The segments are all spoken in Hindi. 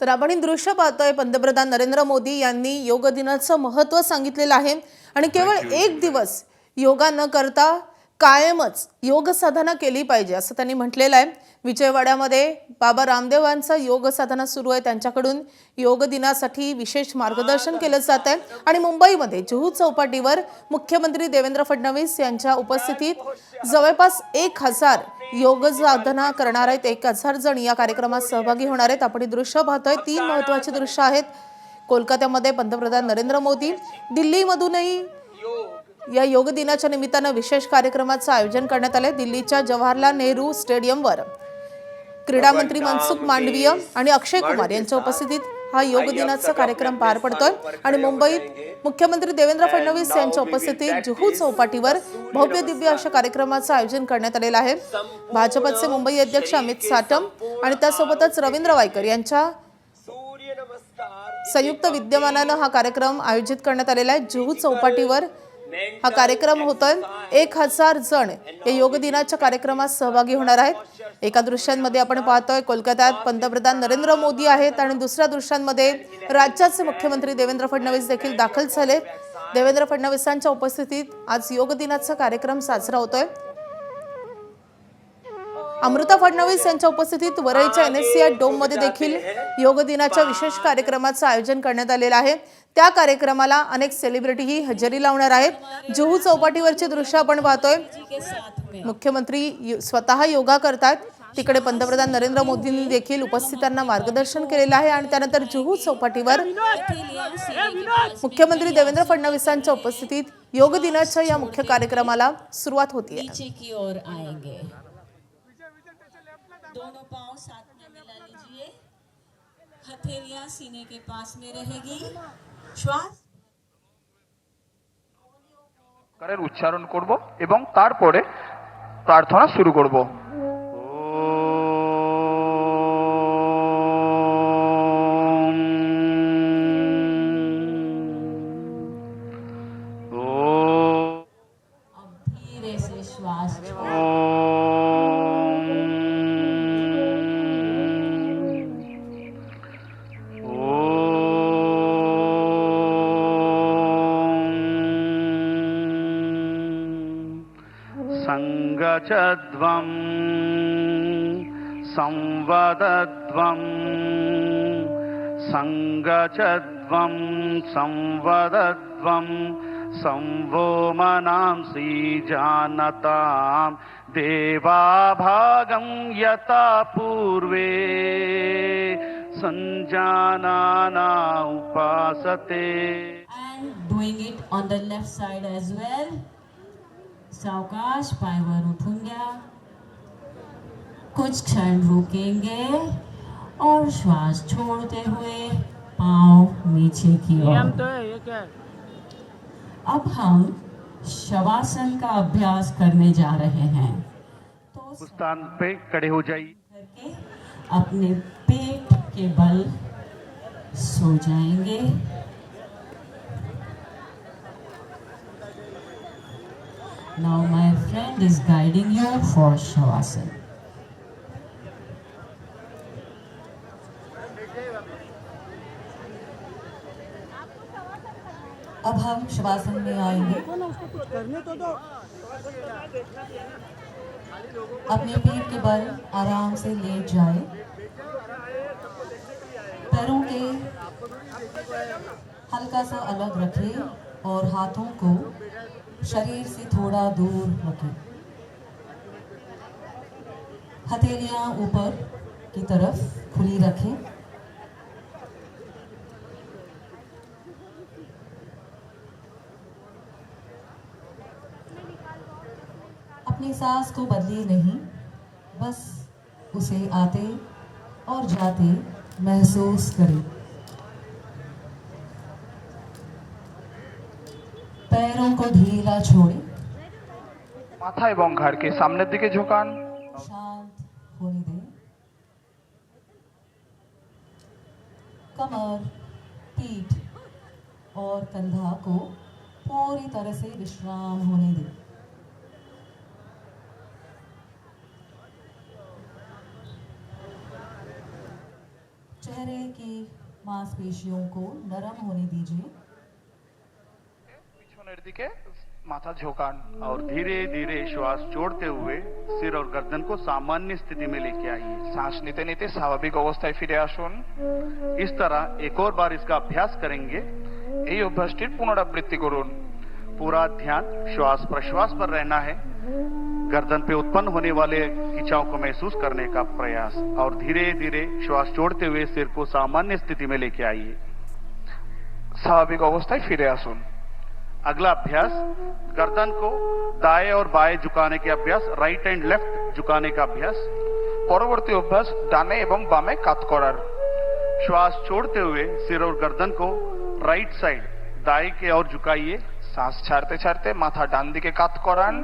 तर आपण ही दृश्य पाहतोय, पंतप्रधान नरेंद्र मोदी यांनी योग दिनाचं महत्त्व सांगितलेलं आहे आणि केवळ एक दिवस योगा न करता कायमच योग साधना केली पाहिजे असं त्यांनी म्हटलेलं आहे। विजयवाड्यामध्ये बाबा रामदेवांचा योग साधना सुरू आहे, त्यांच्याकडून योग दिनासाठी विशेष मार्गदर्शन केलं जात आहे आणि मुंबईमध्ये जुहू चौपाटीवर मुख्यमंत्री देवेंद्र फडणवीस यांच्या उपस्थितीत जवळपास 1000 योग साधना करणार आहेत। 1000 जण या कार्यक्रमात सहभागी होणार आहेत। आपण दृश्य पाहतोय, 3 महत्त्वाचे दृश्य आहेत। कोलकात्यामध्ये पंतप्रधान नरेंद्र मोदी, दिल्लीमधूनही या योग दिनाच्या निमित्तानं विशेष कार्यक्रमाचं आयोजन करण्यात आले। दिल्लीच्या जवाहरलाल नेहरू स्टेडियमवर क्रीडा मंत्री मनसुख मांडवीय आणि अक्षय कुमार यांच्या उपस्थितीत हा योग दिनाचा कार्यक्रम पार पडतोय आणि मुंबईत मुख्यमंत्री देवेंद्र फडणवीस यांच्या उपस्थितीत जुहू चौपाटीवर भव्य दिव्य अशा कार्यक्रमाचं आयोजन करण्यात आलेलं आहे। भाजपचे मुंबई अध्यक्ष अमित साटम आणि त्यासोबतच रवींद्र वायकर यांच्या संयुक्त विद्यमानानं हा कार्यक्रम आयोजित करण्यात आलेला आहे। जुहू चौपाटीवर हा कार्यक्रम होतोय। 1000 जण या योग दिनाच्या कार्यक्रमात सहभागी होणार आहेत। एका दृश्यांमध्ये आपण पाहतोय कोलकात्यात पंतप्रधान नरेंद्र मोदी आहेत आणि दुसऱ्या दृश्यांमध्ये राज्याचे मुख्यमंत्री देवेंद्र फडणवीस देखील दाखल झाले। देवेंद्र फडणवीसांच्या उपस्थितीत आज योग दिनाचा कार्यक्रम साजरा होतोय। अमृता फडणवीस यांच्या उपस्थितीत वरळीच्या एनएससीआय डोम मध्ये देखील योग दिनाच्या विशेष कार्यक्रमाचं आयोजन करण्यात आलेलं आहे। त्या कार्यक्रमाला अनेक सेलिब्रिटीही हजेरी लावणार आहेत। जुहू चौपाटीवरचे दृश्य आपण पाहतोय, मुख्यमंत्री स्वतः योगा करतात, तिकडे पंतप्रधान नरेंद्र मोदींनी देखील उपस्थितांना मार्गदर्शन केलेलं आहे आणि त्यानंतर जुहू चौपाटीवर मुख्यमंत्री देवेंद्र फडणवीसांच्या उपस्थितीत योग दिनाच्या या मुख्य कार्यक्रमाला सुरुवात होती है। दोनों पांव साथ में मिला लीजिए, हथेलियां सीने के पास में रहेगी, श्वास করের উচ্চারণ করব এবং তারপরে প্রার্থনা শুরু করব। अब धीरे से श्वास संगचध्वं संवदध्वं संगचध्वं संवदध्वं संवो मनांसि जानतां देवाभागं यथा पूर्वे संजानाना उपासते। and doing it on the left side as well। सावकाश पायवर उठून घ्या, कुछ क्षण रुकेंगे और श्वास छोड़ते हुए पांव नीचे की ओर। अब हम शवासन का अभ्यास करने जा रहे हैं, तो स्थान पे खड़े हो जाइए, करके अपने पेट के बल सो जाएंगे। Now my friend is guiding you for Shavasana. अब हम शवासन में आएंगे। अपने पेट के बल आराम से लेट जाए, पैरों के हल्का सा अलग रखें और हाथों को शरीर से थोड़ा दूर रखें। हथेलियां ऊपर की तरफ खुली रखें। अपनी सांस को बदलिए नहीं, बस उसे आते और जाते महसूस करें। पैरों को ढीला छोड़ें, माथा एवं घाड़ के सामने दिखे झुकान, शांत होने दें। कमर, पीठ और कंधा को पूरी तरह से विश्राम होने दें। चेहरे चेहरे की मांसपेशियों को नरम होने दीजिए। পিছনের দিকে মাথা ঝোঁকান और धीरे धीरे श्वास छोड़ते हुए सिर और गर्दन को सामान्य स्थिति में लेके आइए। শ্বাস নিতে নিতে স্বাভাবিক অবস্থায় ফিরে আসুন। इस तरह एक और बार इसका अभ्यास करेंगे। এই অভ্যাসটির পুনরাবৃত্তি করুন। पूरा ध्यान श्वास प्रश्वास पर रहना है। गर्दन पे उत्पन्न होने वाले खिंचाव को महसूस करने का प्रयास और धीरे धीरे श्वास छोड़ते हुए सिर को सामान्य स्थिति में लेके आइए। স্বাভাবিক অবস্থায় ফিরে আসুন। अगला अभ्यास गर्दन को दाएं और बाएं झुकाने के अभ्यास, राइट एंड लेफ्ट झुकाने का अभ्यास। পরবর্তী অভ্যাস ডানে এবং বামে কাত করার। श्वास छोड़ते हुए सिर और गर्दन को राइट साइड दाएं की ओर झुकाइए শ্বাস ছাড়তে ছাড়তে মাথা ডান দিকে কাত করান।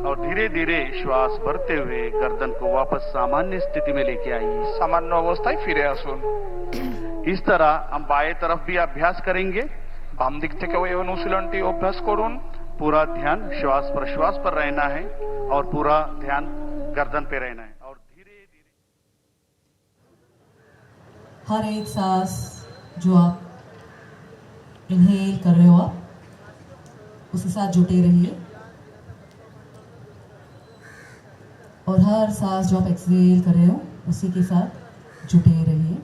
और धीरे धीरे श्वास भरते हुए गर्दन को वापस सामान्य स्थिति में लेके आइए। সামান্য অবস্থায় ফিরে আসুন। इस तरह हम बाएं तरफ भी अभ्यास करेंगे। বাম দিক থেকেও এই অনুশীলনটি অভ্যাস করুন। पूरा ध्यान श्वास प्रश्वास पर रहना है और पूरा ध्यान गर्दन पे रहना है और धीरे धीरे हर एक सांस जो आप इनहेल कर रहे हो आप उसके साथ जुटे रहिए और हर सांस जो आप एक्सहेल कर रहे हो उसी के साथ जुटे रहिए।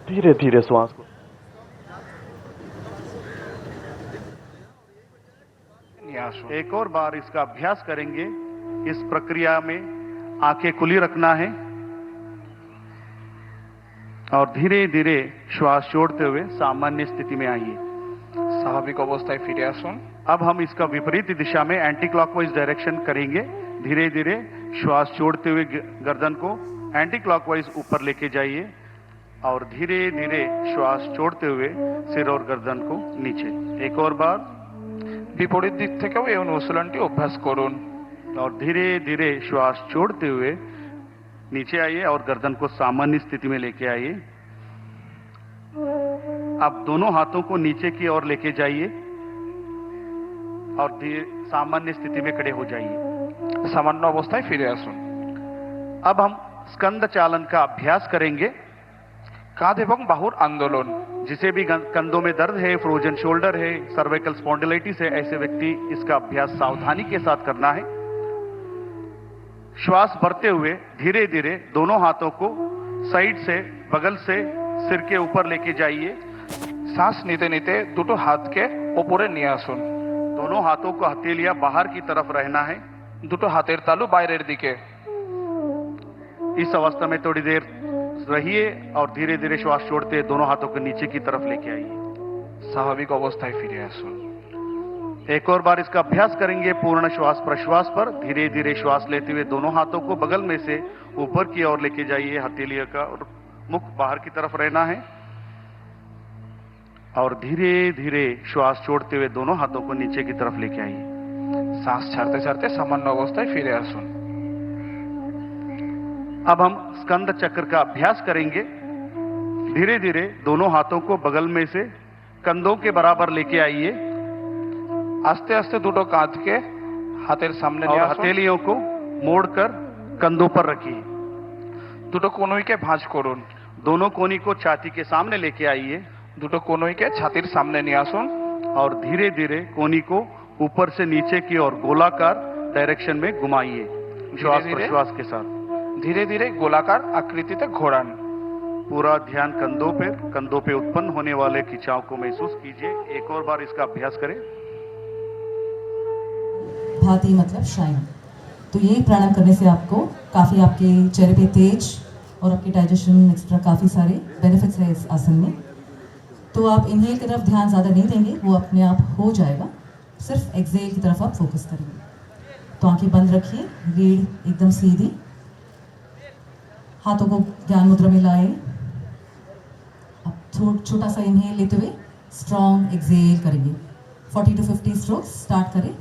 धीरे धीरे श्वास को নিয়ে আসুন। एक और बार इसका अभ्यास करेंगे। इस प्रक्रिया में आंखें खुली रखना है और धीरे धीरे श्वास छोड़ते हुए सामान्य स्थिति में आइए। স্বাভাবিক অবস্থায় ফিরে আসুন। अब हम इसका विपरीत दिशा में एंटी क्लॉकवाइज डायरेक्शन करेंगे। धीरे धीरे श्वास छोड़ते हुए गर्दन को एंटी क्लॉकवाइज ऊपर लेके जाइए और धीरे धीरे श्वास छोड़ते हुए सिर और गर्दन को नीचे। एक और बार বিপরীত দিক থেকেও এই অনুশীলনটি অভ্যাস করুন। और धीरे धीरे श्वास छोड़ते हुए नीचे आइए और गर्दन को सामान्य स्थिति में लेके आइए। अब दोनों हाथों को नीचे की ओर लेके जाइए और सामान्य स्थिति में खड़े हो जाइए। সামান্য অবস্থায় ফিরে আসুন। अब हम स्कंद चालन का अभ्यास करेंगे। কাঁধ এবং বাহুর আন্দোলন। जिसे भी कंधों में दर्द है, फ्रोजन शोल्डर है, सर्वाइकल स्पॉन्डिलाइटिस है, ऐसे व्यक्ति इसका अभ्यास सावधानी के साथ करना है। श्वास भरते हुए धीरे धीरे दोनों हाथों को साइड से, बगल से सिर के ऊपर लेके जाइए। শ্বাস নিতে নিতে দুটো হাতকে ওপরে নিয়ে আসুন। दोनों हाथों को हथेलियां बाहर की तरफ रहना है। দুটো হাতের তালু বাইরের দিকে। इस अवस्था में थोड़ी देर रहिए और धीरे धीरे श्वास छोड़ते दोनों हाथों को नीचे की तरफ लेके आइए। স্বাভাবিক অবস্থায় ফিরে আসুন। एक और बार इसका अभ्यास करेंगे। पूर्ण श्वास प्रश्वास पर धीरे धीरे श्वास लेते हुए दोनों हाथों को बगल में से ऊपर की ओर लेके जाइए। हथेलियों का और मुख बाहर की तरफ रहना है और धीरे धीरे श्वास छोड़ते हुए दोनों हाथों को नीचे की तरफ लेके आइए। শ্বাস ছাড়তে ছাড়তে সামান্য অবস্থায় ফিরে আসুন। अब हम स्कंद चक्र का अभ्यास करेंगे। धीरे धीरे दोनों हाथों को बगल में से कंधों के बराबर लेके आइए আস্তে আস্তে দুটো কাঁধকে হাতের সামনে और নিয়ে আসুন। हथेलियों को मोड़कर कंधों पर रखिए। দুটো কনুইকে ভাঁজ করুন। दोनों कोनी को छाती के सामने लेके आइए দুটো কনুইকে ছাতির সামনে নিয়ে আসুন और धीरे धीरे कोनी को ऊपर से नीचे की ओर गोलाकार डायरेक्शन में घुमाइए श्वास धीरे-धीरे प्रश्वास के साथ। ধীরে ধীরে গোলাকার আকৃতিতে ঘোরান। पूरा ध्यान कंधों पे उत्पन्न होने वाले खिंचाव को महसूस कीजिए। एक और बार इसका अभ्यास करें। भाती मतलब शाइन। तो ये प्राणायाम करने से आपको काफ़ी आपके चेहरे पे तेज और आपके डाइजेशन एक्स्ट्रा काफ़ी सारे बेनिफिट्स है इस आसन में। तो आप इनहेल की तरफ ध्यान ज़्यादा नहीं देंगे, वो अपने आप हो जाएगा। सिर्फ एक्सेल की तरफ आप फोकस करेंगे। तो आंखें बंद रखिए, रीढ़ एकदम सीधी, हाथों को ज्ञान मुद्रा में लाए। अब छोटा सा इनहेल लेते हुए स्ट्रॉन्ग एक्सेल करेंगे। 40 to 50 स्ट्रोक्स स्टार्ट करें।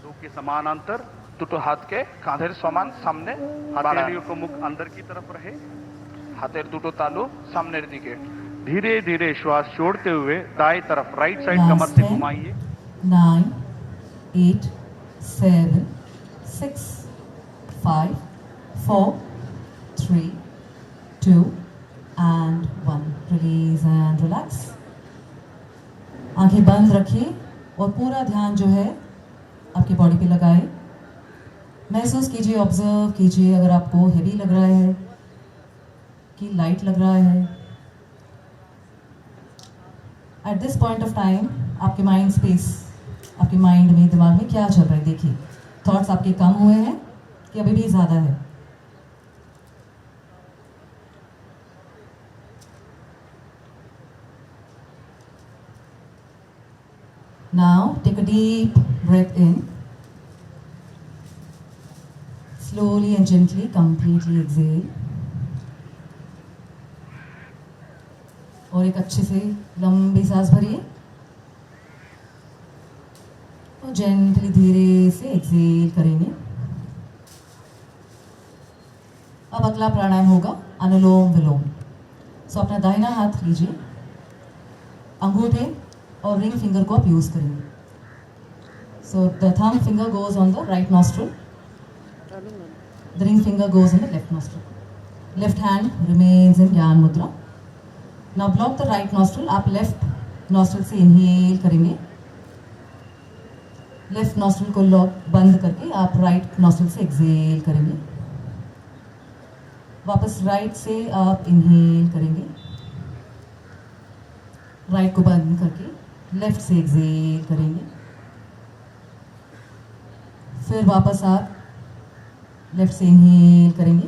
दो के समानांतर, দুটো হাতকে কাঁধের সমান সামনে বাড়ান। हथेलियों को मुख अंदर की तरफ रहे। হাতের দুটো তালু সামনের দিকে। धीरे धीरे श्वास छोड़ते हुए दाएं तरफ राइट साइड Last कमर से 10, घुमाइए। 9, 8, 7, 6, 5, 4, 3, 2 and 1. Release and relax. आंखें बंद रखिए और पूरा ध्यान जो है आपकी बॉडी पे लगाए। महसूस कीजिए, ऑब्जर्व कीजिए अगर आपको हेवी लग रहा है कि लाइट लग रहा है। At this point of time आपके माइंड स्पेस, आपके माइंड में, दिमाग में क्या चल रहा है देखिए। थॉट्स आपके कम हुए हैं कि अभी भी ज़्यादा है? Now take a deep breath in. Slowly and gently, completely exhale. और एक अच्छे से लंबी सांस भरिए और जेंटली धीरे से एक्सेल करेंगे। अब अगला प्राणायाम होगा अनुलोम विलोम। सो अपना दाहिना हाथ लीजिए, अंगूठे और रिंग फिंगर को आप यूज करेंगे। So the thumb finger goes on the right nostril, the ring finger goes on the left nostril. Left hand remains in ज्ञान मुद्रा। Now block the right nostril. आप लेफ्ट नॉस्ट्रिल से इनहेल करेंगे, लेफ्ट नॉस्ट्रिल को लॉक बंद करके आप राइट नॉस्ट्रिल से एक्सेल करेंगे। वापस राइट से आप इनहेल करेंगे, राइट को बंद करके लेफ्ट से एक्सेल करेंगे। फिर वापस आप लेफ्ट से इनहेल करेंगे,